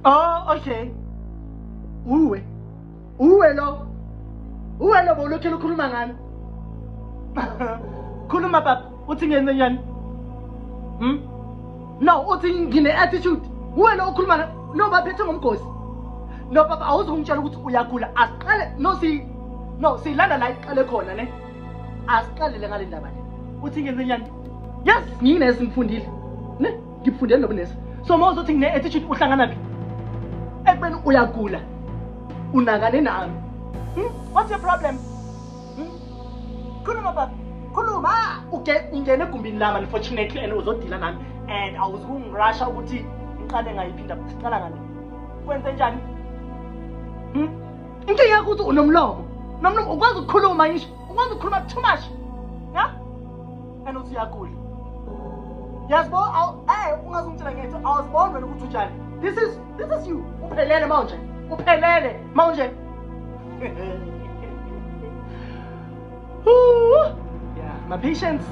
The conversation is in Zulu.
Oh, okay. Uwe lo bowulokhela ukhuluma ngani? Khuluma papa, uthi ngenze njani? No, uthi ngine-attitude. Uwe lo ukhuluma no baphethe ngomgosi. No papa, awuzungitshela ukuthi uyagula. Asiqale no silanda la iqale khona ne. Asiqalele ngale ndaba le. Uthi ngenze njani? Yes, nginesi ngifundile. Ne? Ngifundele nobunesi. So mawuzothi ngine-attitude uhlangana phi? Ekubeni uyagula. Unangane nami. What's your problem? Khuluma papa. Khuluma. Ungene egumbini lami unfortunately and uzodila nami and awuzungirasha ukuthi ngiqale ngayiphinda siqala ngani. Kwenze njani? Inkinga yakho ukuthi unomlomo. Nomlomo ukwazi ukukhuluma ngisho. Ukwazi ukukhuluma too much. Yeah? And uthi uyagula. Yasbo, ungazungitshela ngethu. I was born when ukuthi utshale. This is you. Uphelele manje. Uphelele manje. Yeah, my patience.